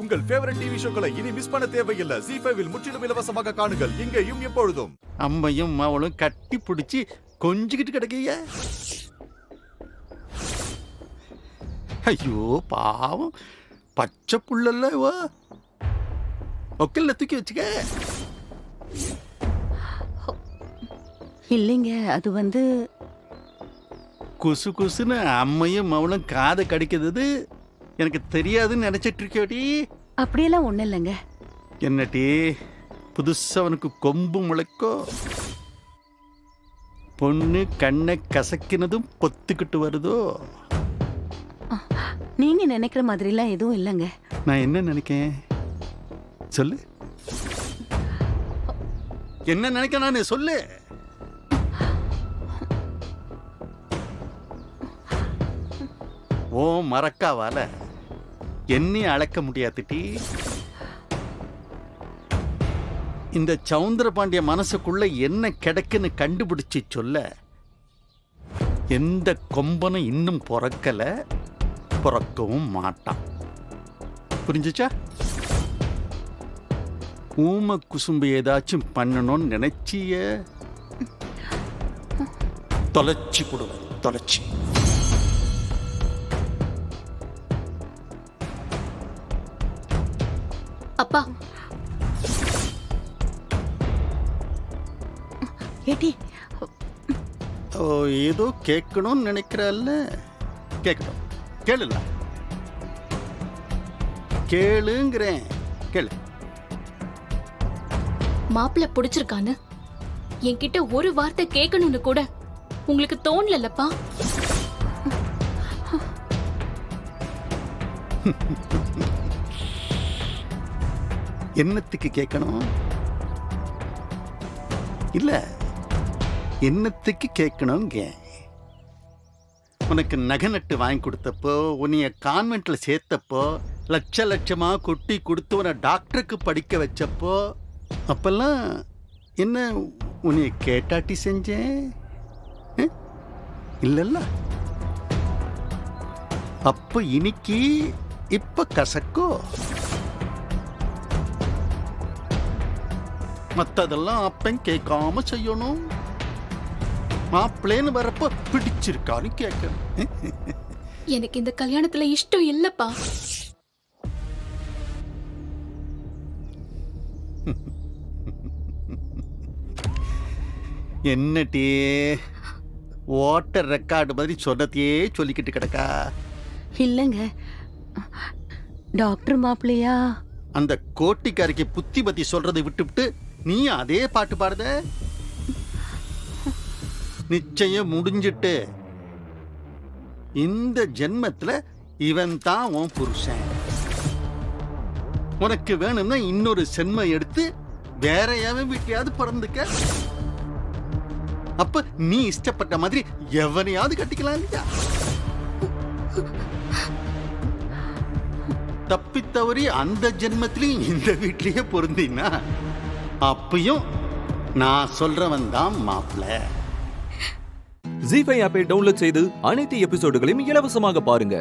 உங்கள் favourite TV ஷோக்களை இனி miss பண்ண தேவையில்லை. ZEE5 இல் முற்றிலும் இலவசமாக காணுங்கள். இங்கேயும் எப்பொழுதும். அம்மையும் அவளும் கட்டி பிடிச்சி கொஞ்சிக்கிட்டு கிடக்கைய. ஐயோ பாவம், பச்சை புள்ளல்ல இவ. ஒக்கல்ல தூக்கி வச்சுக்க. இல்லைங்க, அது குசு குசுன்னு அம்மையும் அவளும் காதை கடிக்கிறது எனக்கு தெரியாதுன்னு நினைச்சிட்டு இருக்கேடி. அப்படியெல்லாம் ஒண்ணும் இல்லைங்க. என்னடி புதுசா அவனுக்கு கொம்பு முளைக்கோ? பொண்ணு கண்ணை கசக்கினதும் பொத்துக்கிட்டு வருதோ? நீங்க நினைக்கிற மாதிரிலாம் எதுவும் இல்லைங்க. நான் என்ன நினைக்கேன் சொல்லு. என்ன நினைக்க நான் சொல்லு. ஓ மறக்காவால என்னையும் அழைக்க முடியாதுட்டி. இந்த சவுந்தர பாண்டிய மனசுக்குள்ள என்ன கிடக்குன்னு கண்டுபிடிச்சு சொல்ல எந்த கொம்பனும் இன்னும் பிறக்கல, பிறக்கவும் மாட்டான். புரிஞ்சுச்சா? ஊம குசும்பு ஏதாச்சும் பண்ணணும்னு நினைச்சிய தொலைச்சி போடுவேன், தொலைச்சி. அப்பா, ஏடி ஓ ஏதோ கேட்கணும்னு நினைக்கிறல்ல, கேட்கணும். கேளுல, கேளுங்கிறேன், கேளு. மாப்பிள்ள பிடிச்சிருக்கான்னு என்கிட்ட ஒரு வார்த்தை கேட்கணும்னு கூட உங்களுக்கு தோணலப்பா? என்னத்துக்கு கேட்கணும்? இல்ல, என்னத்துக்கு கேட்கணுங்க? உனக்கு நகை நட்டு வாங்கி கொடுத்தப்போ, உன்னைய கான்வென்ட்ல சேர்த்தப்போ, லட்ச லட்சமா கொட்டி கொடுத்து உன்னை டாக்டருக்கு படிக்க வச்சப்போ, அப்பெல்லாம் என்ன உன்னைய கேட்டாட்டி செஞ்சேன் இல்லல்ல? அப்ப இன்னைக்கு இப்ப கசக்கோ? மற்றதெல்லாம் அப்பன் கேட்காம செய்யணும். மாப்பிள்ளைன்னு வரப்ப பிடிச்சிருக்கான்னு கேட்கணும். எனக்கு இந்த கல்யாணத்துல இஷ்டம் இல்லப்பா. என்னட்டே ஓட்டர் ரெக்கார்டு மாதிரி சொன்னதையே சொல்லிக்கிட்டு கிடக்கா? இல்லைங்க, டாக்டர் மாப்பிள்ளையா? அந்த கோட்டிக்காரிக்கு புத்தி பத்தி சொல்றதை விட்டுவிட்டு நீ அதே பாட்டு பாடுத? நிச்சயம் முடிஞ்சிட்டு இந்த ஜென்மத்துல இவன் தான் உன் புருஷன். உனக்கு வேணும்னா இன்னொரு சென்மம் எடுத்து வேற எவன் வீட்டையாவது பிறந்துக்க. அப்ப நீ இஷ்டப்பட்ட மாதிரி எவனையாவது கட்டிக்கலாம் இல்லையா? தப்பி தவறி அந்த ஜென்மத்திலையும் இந்த வீட்லயே பொருந்தீங்கன்னா அப்பயும் நான் சொல்றவன் தான் மாப்பிள்ள. ZEE5 ஆப்பை டவுன்லோட் செய்து அனைத்து எபிசோடுகளையும் இலவசமாக பாருங்க.